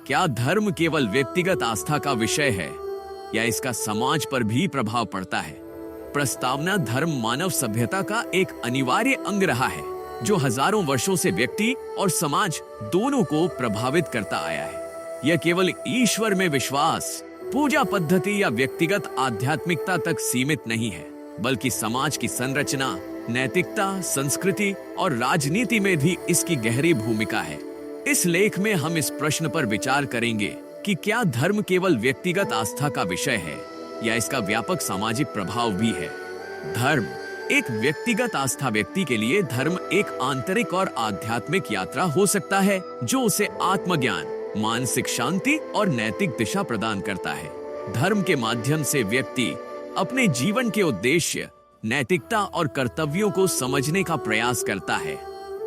क्या धर्म केवल व्यक्तिगत आस्था का विषय है या इसका समाज पर भी प्रभाव पड़ता है? प्रस्तावना धर्म मानव सभ्यता का एक अनिवार्य अंग रहा है जो हजारों वर्षों से व्यक्ति और समाज दोनों को प्रभावित करता आया है। यह केवल ईश्वर में विश्वास, पूजा पद्धति या व्यक्तिगत आध्यात्मिकता तक सीमित नहीं है, बल्कि समाज की संरचना, नैतिकता, संस्कृति और राजनीति में भी इसकी गहरी भूमिका है। इस लेख में हम इस प्रश्न पर विचार करेंगे कि क्या धर्म केवल व्यक्तिगत आस्था का विषय है या इसका व्यापक सामाजिक प्रभाव भी है। धर्म एक व्यक्तिगत आस्था व्यक्ति के लिए धर्म एक आंतरिक और आध्यात्मिक यात्रा हो सकता है जो उसे आत्मज्ञान, मानसिक शांति और नैतिक दिशा प्रदान करता है। धर्म के माध्यम से व्यक्ति अपने जीवन के उद्देश्य, नैतिकता और कर्तव्यों को समझने का प्रयास करता है।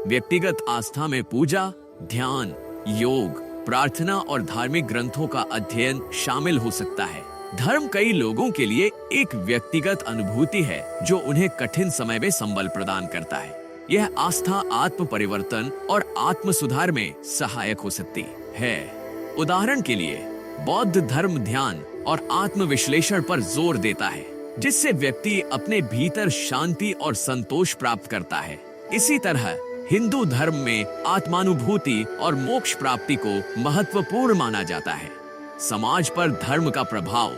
व्यक्तिगत आस्था में पूजा, ध्यान, योग, प्रार्थना और धार्मिक ग्रंथों का अध्ययन शामिल हो सकता है। धर्म कई लोगों के लिए एक व्यक्तिगत अनुभूति है जो उन्हें कठिन समय में संबल प्रदान करता है। यह आस्था आत्म परिवर्तन और आत्म सुधार में सहायक हो सकती है। उदाहरण के लिए बौद्ध धर्म ध्यान और आत्म विश्लेषण पर जोर देता है, जिससे व्यक्ति अपने भीतर शांति और संतोष प्राप्त करता है। इसी तरह हिंदू धर्म में आत्मानुभूति और मोक्ष प्राप्ति को महत्वपूर्ण माना जाता है। समाज पर धर्म का प्रभाव।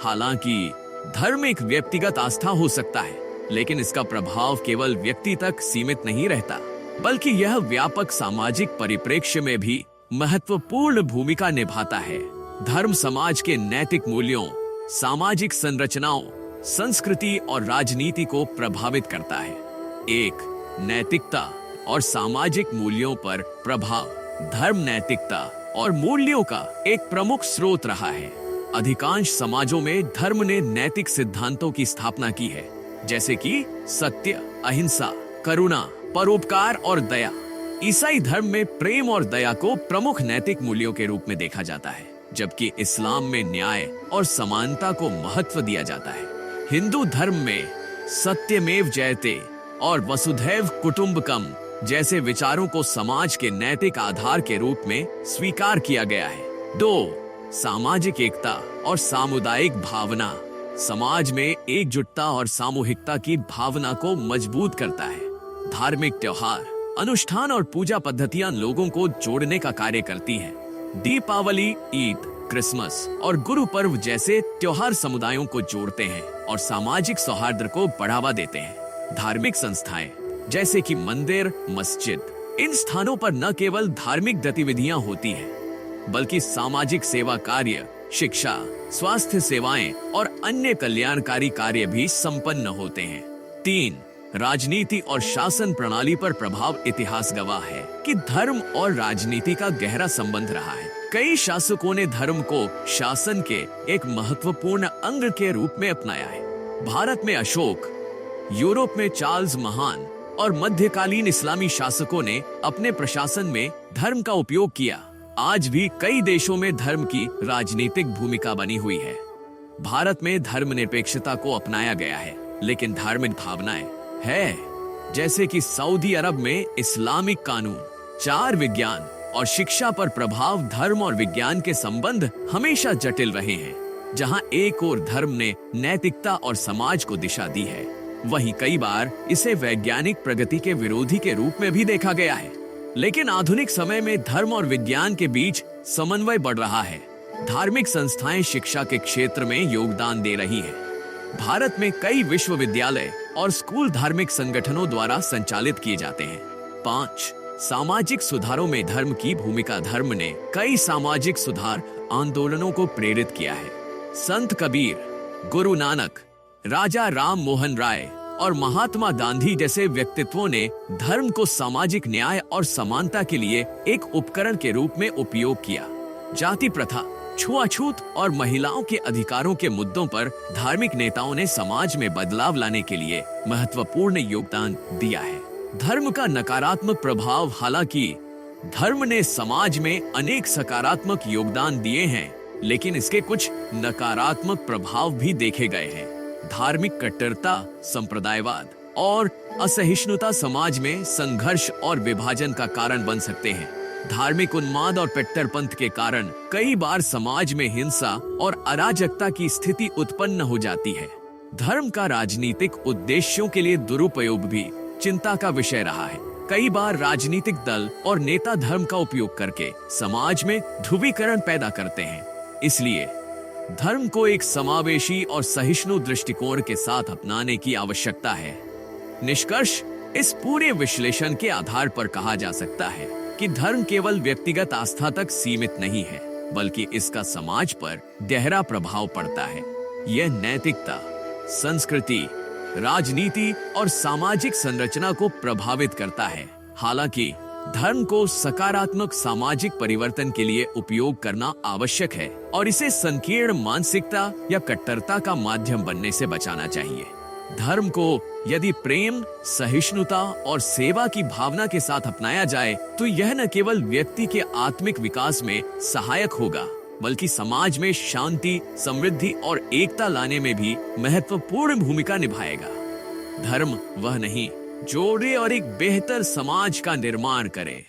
हालांकि धर्म एक व्यक्तिगत आस्था हो सकता है, लेकिन इसका प्रभाव केवल व्यक्ति तक सीमित नहीं रहता, बल्कि यह व्यापक सामाजिक परिप्रेक्ष्य में भी महत्वपूर्ण भूमिका निभाता है। धर्म समाज के नैतिक मूल्यों, सामाजिक संरचनाओं, संस्कृति और राजनीति को प्रभावित करता है। एक, नैतिकता और सामाजिक मूल्यों पर प्रभाव। धर्म नैतिकता और मूल्यों का एक प्रमुख स्रोत रहा है। अधिकांश समाजों में धर्म ने नैतिक सिद्धांतों की स्थापना की है, जैसे कि सत्य, अहिंसा, करुणा, परोपकार और दया। ईसाई धर्म में प्रेम और दया को प्रमुख नैतिक मूल्यों के रूप में देखा जाता है, जबकि इस्लाम में न्याय और समानता को महत्व दिया जाता है। हिंदू धर्म में सत्यमेव जयते और वसुधैव कुटुंबकम जैसे विचारों को समाज के नैतिक आधार के रूप में स्वीकार किया गया है। 2, सामाजिक एकता और सामुदायिक भावना। समाज में एकजुटता और सामूहिकता की भावना को मजबूत करता है। धार्मिक त्योहार, अनुष्ठान और पूजा पद्धतियां लोगों को जोड़ने का कार्य करती हैं। दीपावली, ईद, क्रिसमस और गुरु पर्व जैसे त्योहार समुदायों को जोड़ते हैं और सामाजिक सौहार्द को बढ़ावा देते हैं। धार्मिक संस्थाएं जैसे कि मंदिर, मस्जिद, इन स्थानों पर न केवल धार्मिक गतिविधियां होती हैं, बल्कि सामाजिक सेवा कार्य, शिक्षा, स्वास्थ्य सेवाएं और अन्य कल्याणकारी कार्य भी संपन्न होते हैं। 3, राजनीति और शासन प्रणाली पर प्रभाव। इतिहास गवाह है कि धर्म और राजनीति का गहरा संबंध रहा है। कई शासकों ने धर्म को शासन के एक महत्वपूर्ण अंग के रूप में अपनाया है। भारत में अशोक, यूरोप में चार्ल्स महान और मध्यकालीन इस्लामी शासकों ने अपने प्रशासन में धर्म का उपयोग किया। आज भी कई देशों में धर्म की राजनीतिक भूमिका बनी हुई है। भारत में धर्मनिरपेक्षता को अपनाया गया है, लेकिन धार्मिक भावनाएं है, जैसे कि सऊदी अरब में इस्लामिक कानून, 4 विज्ञान और शिक्षा पर प्रभाव। धर्म और विज्ञान के संबंध हमेशा जटिल रहे हैं। जहां एक ओर धर्म ने नैतिकता और समाज को दिशा दी है, वहीं कई बार इसे वैज्ञानिक प्रगति के विरोधी के रूप में भी देखा गया है। लेकिन आधुनिक समय में धर्म और विज्ञान के बीच समन्वय बढ़ रहा है। धार्मिक संस्थाएं शिक्षा के क्षेत्र में योगदान दे रही है। भारत में कई विश्वविद्यालय और स्कूल धार्मिक संगठनों द्वारा संचालित किए जाते हैं। 5, सामाजिक सुधारों में धर्म की भूमिका। धर्म ने कई सामाजिक सुधार आंदोलनों को प्रेरित किया है। संत कबीर, गुरु नानक, राजा राम मोहन राय और महात्मा गांधी जैसे व्यक्तित्वों ने धर्म को सामाजिक न्याय और समानता के लिए एक उपकरण के रूप में उपयोग किया। जाति प्रथा, छुआछूत और महिलाओं के अधिकारों के मुद्दों पर धार्मिक नेताओं ने समाज में बदलाव लाने के लिए महत्वपूर्ण योगदान दिया है। धर्म का नकारात्मक प्रभाव। हालांकि धर्म ने समाज में अनेक सकारात्मक योगदान दिए हैं, लेकिन इसके कुछ नकारात्मक प्रभाव भी देखे गए हैं। धार्मिक कट्टरता, संप्रदायवाद और असहिष्णुता समाज में संघर्ष और विभाजन का कारण बन सकते हैं। धार्मिक उन्माद और कट्टरपंथ के कारण कई बार समाज में हिंसा और अराजकता की स्थिति उत्पन्न हो जाती है। धर्म का राजनीतिक उद्देश्यों के लिए दुरुपयोग भी चिंता का विषय रहा है। कई बार राजनीतिक दल और नेता धर्म का उपयोग करके समाज में ध्रुवीकरण पैदा करते हैं। इसलिए धर्म को एक समावेशी और सहिष्णु दृष्टिकोण के साथ अपनाने की आवश्यकता है। निष्कर्ष, इस पूरे विश्लेषण के आधार पर कहा जा सकता है कि धर्म केवल व्यक्तिगत आस्था तक सीमित नहीं है, बल्कि इसका समाज पर गहरा प्रभाव पड़ता है। यह नैतिकता, संस्कृति, राजनीति और सामाजिक संरचना को प्रभावित करता है। हालांकि धर्म को सकारात्मक सामाजिक परिवर्तन के लिए उपयोग करना आवश्यक है और इसे संकीर्ण मानसिकता या कट्टरता का माध्यम बनने से बचाना चाहिए। धर्म को यदि प्रेम, सहिष्णुता और सेवा की भावना के साथ अपनाया जाए तो यह न केवल व्यक्ति के आत्मिक विकास में सहायक होगा, बल्कि समाज में शांति, समृद्धि और एकता लाने में भी महत्वपूर्ण भूमिका निभाएगा। धर्म वह नहीं जोड़े और एक बेहतर समाज का निर्माण करे।